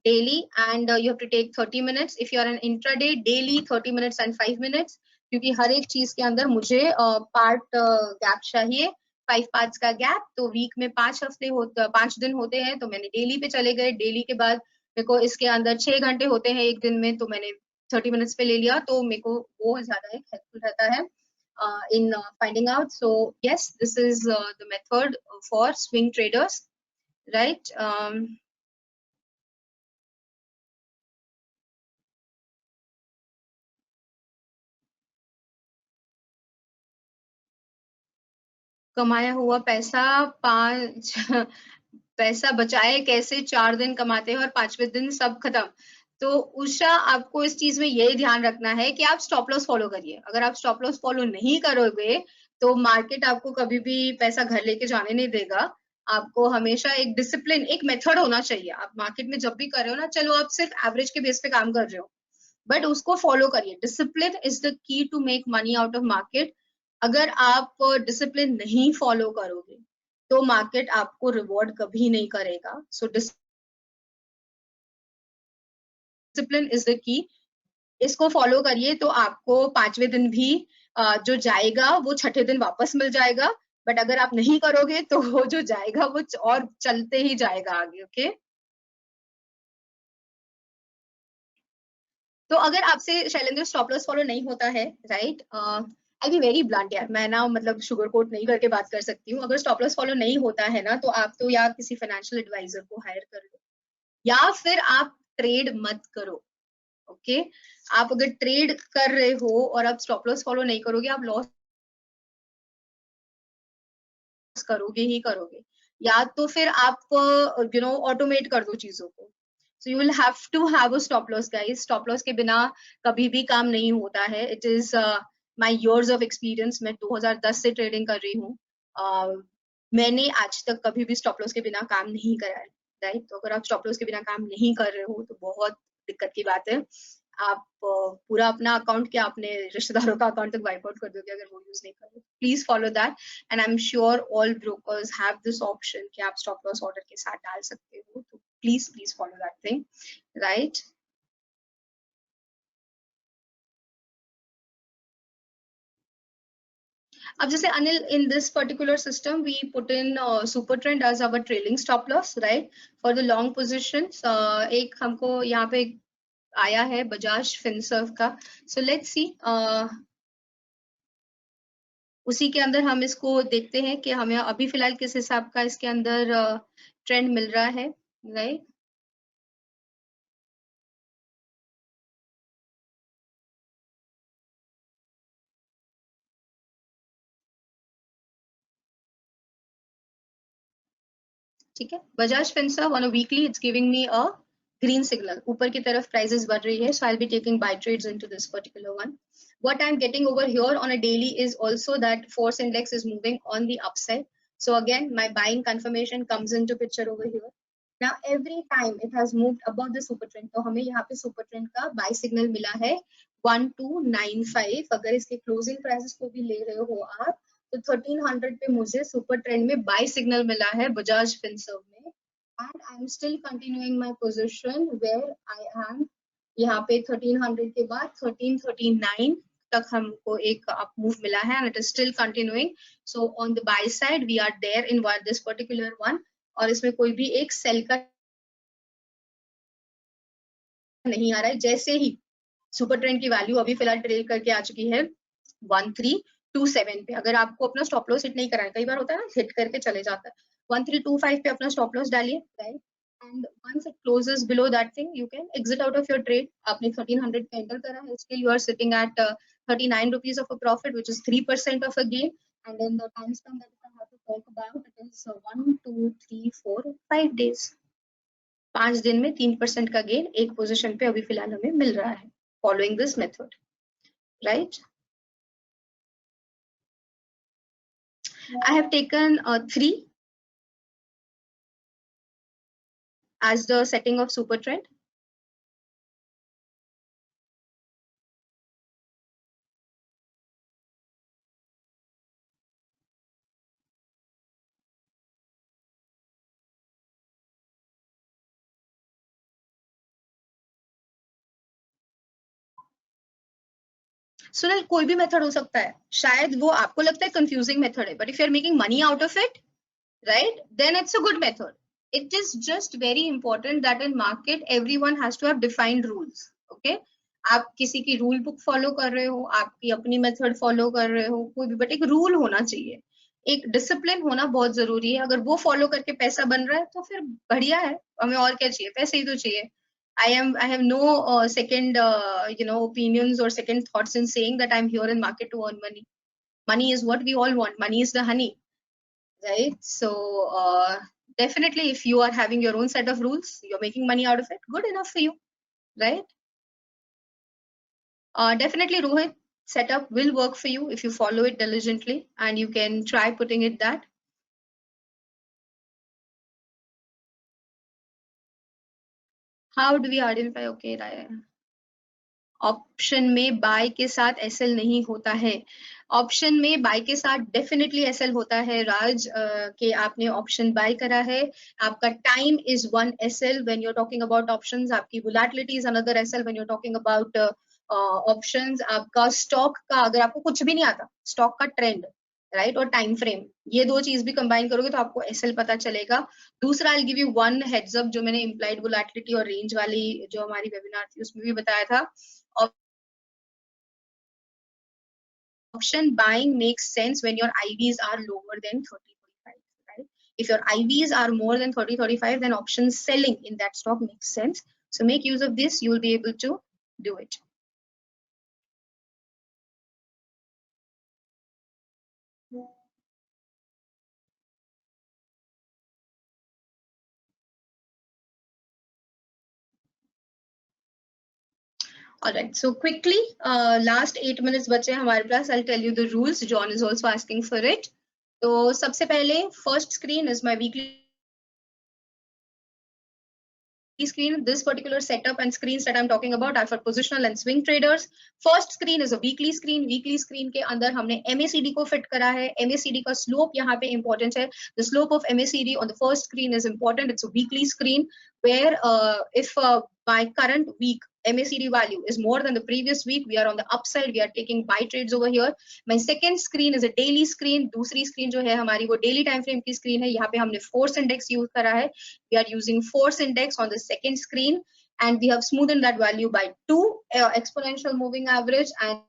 daily, and you have to take 30 minutes. If you are an intraday, daily 30 minutes and 5 minutes, क्योंकि हर एक चीज के अंदर मुझे part gap चाहिए, 5 parts का gap. तो week में 5 दिन होते हैं, तो मैंने डेली पे चले गए. डेली के बाद मेरे को इसके अंदर 6 घंटे होते हैं एक दिन में, तो मैंने 30 मिनट्स पे ले लिया. तो मेरे को वो ज्यादा हेल्पफुल रहता है in finding out. So yes, this is the method for swing traders, right. कमाया हुआ पैसा 5 पैसा बचाए कैसे, 4 दिन कमाते हैं और 5वें दिन सब खत्म। तो उषा, आपको इस चीज में ये ध्यान रखना है कि आप स्टॉप लॉस फॉलो करिए। अगर आप स्टॉप लॉस फॉलो नहीं करोगे तो मार्केट आपको कभी भी पैसा घर लेके जाने नहीं देगा। आपको हमेशा एक डिसिप्लिन, एक मेथड होना चाहिए। आप मार्केट में जब भी कर रहे हो ना, चलो आप सिर्फ एवरेज के बेस पे काम कर रहे हो, बट उसको फॉलो करिए। Discipline is the key to make money out of market. अगर आप डिसिप्लिन नहीं फॉलो करोगे तो मार्केट आपको रिवॉर्ड कभी नहीं करेगा। सो डिसिप्लिन इज द की। इसको फॉलो करिए तो आपको 5वें दिन भी जो जाएगा वो 6ठे दिन वापस मिल जाएगा। बट अगर आप नहीं करोगे तो वो जो जाएगा वो और चलते ही जाएगा आगे। ओके, तो अगर आपसे शैलेंद्र स्टॉप लॉस फॉलो नहीं होता है, right, I be very blunt यार, मैं ना मतलब शुगर कोट नहीं करके बात कर सकती हूँ। अगर स्टॉप लॉस फॉलो नहीं होता है ना, तो आप तो या किसी फाइनेंशियल एडवाइजर को हायर कर लो, या फिर आप ट्रेड मत करो। ओके, आप अगर ट्रेड कर रहे हो और आप स्टॉप लॉस फॉलो नहीं करोगे, आप लॉस करोगे ही करोगे। या तो फिर आप ऑटोमेट कर दो चीजों को। So you will have to have a stop loss guys. Stop loss के बिना कभी भी काम नहीं होता है। It is my years of experience. मैं 2010 से ट्रेडिंग कर रही हूँ। मैंने आज तक कभी भी स्टॉप लॉस के बिना काम नहीं करा है, राइट। तो अगर आप स्टॉप लॉस के बिना काम नहीं कर रहे हो तो बहुत दिक्कत की बात है। आप पूरा अपना अकाउंट क्या अपने रिश्तेदारों का अकाउंट तक वाइप आउट कर दोगे अगर वो यूज नहीं करोगे। Please follow that, and I am sure all brokers have this option कि आप स्टॉप लॉस ऑर्डर के साथ डाल सकते हो। तो please please follow that thing, right. अब जैसे Anil, in this particular system we put in super trend as our trailing stop loss, right, for the long position. एक हमको यहाँ पे आया है बजाज फिनसर्व का। सो लेट्स सी, उसी के अंदर हम इसको देखते हैं कि हमें अभी फिलहाल किस हिसाब का इसके अंदर ट्रेंड मिल रहा है, राइट। ठीक है, Bajaj Finserv on a weekly it's giving me a green signal, ऊपर की तरफ प्राइसेस बढ़ रही है। So I will be taking buy trades into this particular one. What I'm getting over here on a daily is also that force index is moving on the upside. So again, my buying confirmation comes into picture over here. Now every time it has moved above the super trend, तो हमें यहाँ पे super trend का buy signal मिला है 1295. अगर इसके closing prices को भी ले रहे हो आप, तो 1300 पे मुझे सुपर ट्रेंड में बाय सिग्नल मिला है बजाज फिनसर्व में, and I am still continuing my position where I am. यहाँ पे 1300 के बाद 1339 तक हमको एक अप मूव मिला है, and it is still continuing. So on the buy side we are there in this particular one, और इसमें कोई भी एक सेल का नहीं आ रहा है। जैसे ही सुपर ट्रेंड की वैल्यू अभी फिलहाल ट्रेड करके आ चुकी है 1327 पे, अगर आपको अपना स्टॉप लॉस हिट नहीं करा है, कई बार होता है ना हिट करके चले जाता है, 1325 पे अपना स्टॉप लॉस डालिए, right, and once it closes below that thing you can exit out of your trade. आपने 1300 पे एंटर करा है, still you are sitting at 39 rupees of a profit, which is 3% of a gain. And then the time span that I have to talk about, it is 1 2 3 4 5 days. 5 दिन में 3% का gain एक position पे अभी फिलहाल हमें मिल रहा है, following this method, right. I have taken 3 as the setting of super trend. Sunil, कोई भी मेथड हो सकता है, शायद वो आपको लगता है कंफ्यूजिंग मेथड है, but if you are making money out of it, right, then it's a good method. It is just very important that in market everyone has to have defined rules. Okay, आप किसी की rule book follow कर रहे हो, आपकी अपनी method follow कर रहे हो, कोई भी, बट एक रूल होना चाहिए, एक डिसिप्लिन होना बहुत जरूरी है। अगर वो फॉलो करके पैसा बन रहा है तो फिर बढ़िया है, हमें और क्या चाहिए, पैसे ही तो चाहिए। I have no second opinions or second thoughts in saying that I'm here in market to earn money. Money is what we all want. Money is the honey. right? So definitely, if you are having your own set of rules, you're making money out of it, good enough for you, right? Definitely, Rohit, setup will work for you if you follow it diligently, and you can try putting it that. How do we identify? Okay, right. Option में bye के साथ SL नहीं होता है. Option में bye के साथ definitely SL होता है राज, कि आपने ऑप्शन बाय करा है, आपका time is one SL when you are talking about options, आपकी volatility is another SL when you are talking about options, आपका स्टॉक का, अगर आपको कुछ भी नहीं आता, स्टॉक का ट्रेंड, राइट, और टाइम फ्रेम, ये दो चीज भी कंबाइन करोगे तो आपको एसएल पता चलेगा. दूसरा, I give you one heads up, जो मैंने इम्प्लाइड वोलेटिलिटी और रेंज वाली जो हमारी वेबिनार थी उसमें भी बताया था. Option buying makes sense when your IVs are lower than 30-35, right? If your IVs are more than 30-35, then option selling in that stock makes sense. So make use of this, you will be able to do it. All right, so quickly, last 8 minutes बचे हमारे पास. I'll tell you the rules. John is also asking for it. तो सबसे पहले first screen is my weekly screen. This particular setup and screens that I'm talking about are for positional and swing traders. First screen is a weekly screen. Weekly screen के अंदर हमने MACD को fit करा है. MACD का slope यहाँ पे important है. The slope of MACD on the first screen is important. It's a weekly screen where if my current week MACD value is more than the previous week, we are on the upside, we are taking buy trades over here. My second screen is a daily screen. दूसरी screen जो है हमारी वो daily time frame की screen है. यहाँ पे हमने force index use करा है. We are using force index on the second screen, and we have smoothened that value by 2 exponential moving average. And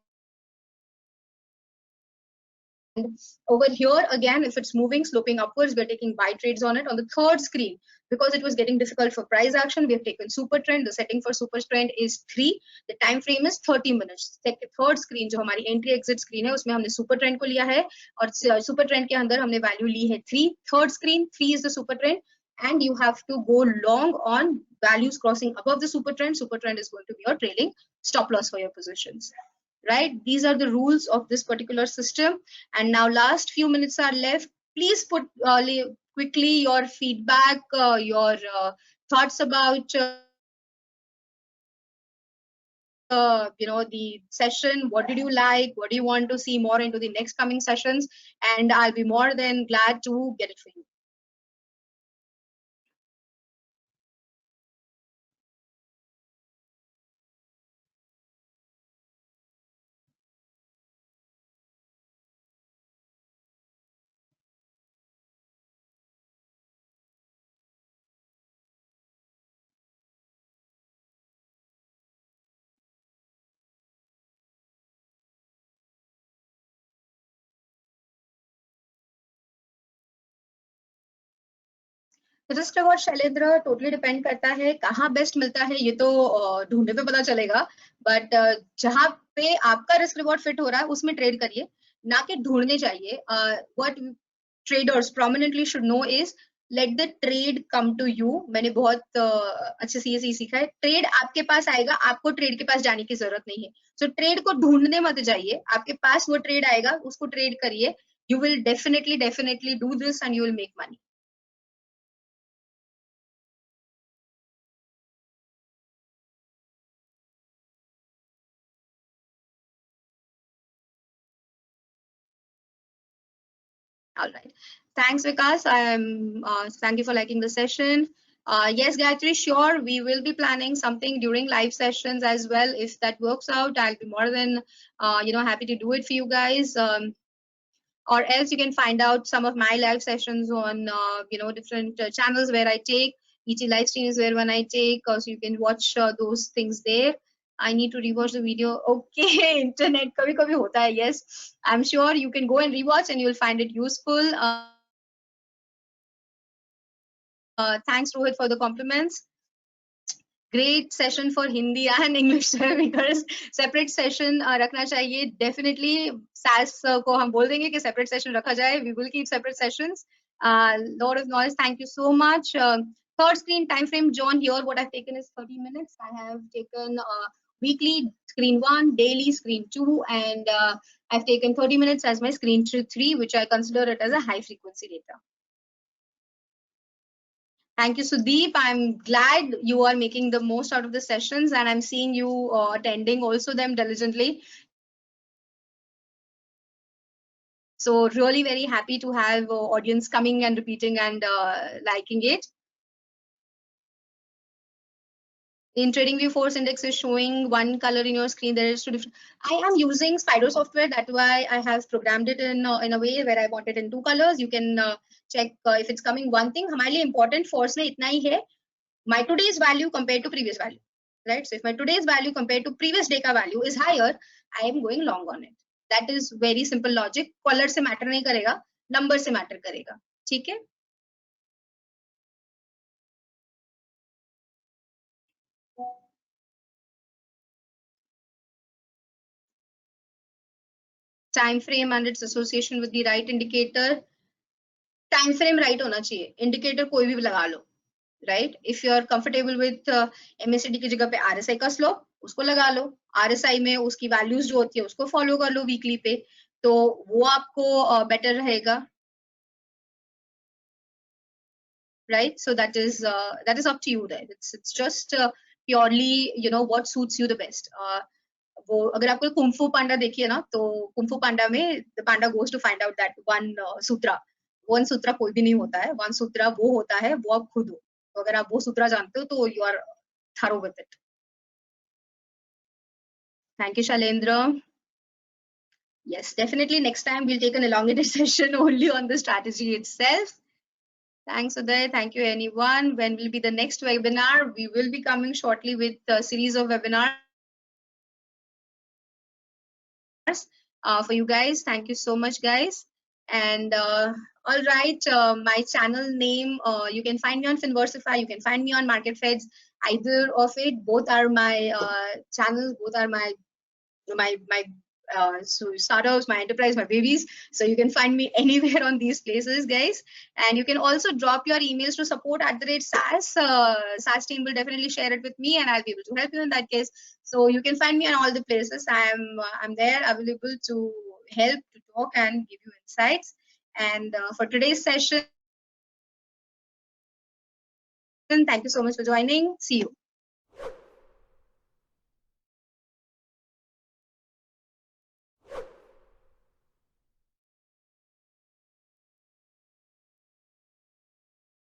over here again, if it's moving sloping upwards, we're taking buy trades on it. On the third screen, because it was getting difficult for price action, we have taken super trend. The setting for super trend is 3. The time frame is 30 minutes. Third screen जो हमारी entry exit screen है, उसमें हमने super trend को लिया है, और super trend के अंदर हमने value ली है 3. Third screen, 3 is the super trend, and you have to go long on values crossing above the super trend. Super trend is going to be your trailing stop loss for your positions, right? These are the rules of this particular system. And now last few minutes are left. Please put quickly your feedback, your thoughts about the session. What did you like? What do you want to see more into the next coming sessions? And I'll be more than glad to get it for you. Risk reward Shailendra totally depend करता है कहाँ best मिलता है, ये तो ढूंढने पे पता चलेगा. बट जहाँ पे आपका रिस्क रिवॉर्ड फिट हो रहा है उसमें ट्रेड करिए, ना कि ढूंढने चाहिए. What traders prominently should know is let the trade come to you. मैंने बहुत अच्छे से ये सीखा है. ट्रेड आपके पास आएगा, आपको ट्रेड के पास जाने की जरूरत नहीं है. सो ट्रेड को ढूंढने मत जाइए, आपके पास वो ट्रेड आएगा, उसको ट्रेड करिए. You will definitely do this and you will make money. All right. Thanks, Vikas. Thank you for liking the session. Yes, Gayatri, sure. We will be planning something during live sessions as well. If that works out, I'll be more than, happy to do it for you guys. Or else you can find out some of my live sessions on, different channels where I take. ET live stream is where when I take, so you can watch those things there. I need to rewatch the video. Okay, internet kabhi kabhi hota hai. Yes, I'm sure you can go and rewatch and you'll find it useful. Thanks, Rohit, for the compliments. Great session for Hindi and English speakers. Separate session रखना चाहिए. Definitely, SAS को हम बोल देंगे कि separate session रखा जाए. We will keep separate sessions. Lot of noise. Thank you so much. Third screen time frame, John. Here, what I've taken is 30 minutes. I have taken weekly screen 1, daily screen 2, and I've taken 30 minutes as my screen 3, which I consider it as a high frequency data. Thank you, Sudeep. I'm glad you are making the most out of the sessions, and I'm seeing you attending also them diligently. So really very happy to have audience coming and repeating and liking it. In TradingView Force Index is showing one color in your screen. There is two different. I am using Spider software. That's why I have programmed it in a way where I want it in 2 colors. You can check if it's coming. One thing हमारे लिए important force में इतना ही है. My today's value compared to previous value, right? So if my today's value compared to previous day का value is higher, I am going long on it. That is very simple logic. Color से matter नहीं करेगा, number से matter करेगा. ठीक है? Time frame and its association with the right indicator. Time frame right होना चाहिए. Indicator कोई भी लगा लो. Right? If you are comfortable with MACD की जगह पे RSI का slope, उसको लगा लो. RSI में उसकी values जो होती है उसको follow कर लो weekly पे. तो वो आपको better रहेगा. Right? So that is up to you there. It's just purely, you know, what suits you the best. वो अगर आपको कुंफू पांडा देखिए ना, तो कुंफू पांडा में the panda goes to find out that one sutra कोई भी नहीं होता है. One sutra वो होता है, वो आप खुद हो. तो अगर आप वो सूत्रा जानते हो तो you are thorough with it. Thank you, Shalendra. Yes, definitely next time we'll take an elongated session only on the strategy itself. Thanks, Uday. Thank you, anyone. When will be the next webinar? We will be coming shortly with a series of webinars for you guys. Thank you so much, guys. And all right, my channel name, you can find me on Finversify, you can find me on MarketFeds. Either of it, both are my channels, both are my so startups, my enterprise, my babies. So you can find me anywhere on these places, guys. And you can also drop your emails to support@SAS. SAS team will definitely share it with me, and I'll be able to help you in that case. So you can find me on all the places. I'm there, available to help, to talk, and give you insights. And for today's session, thank you so much for joining. See you.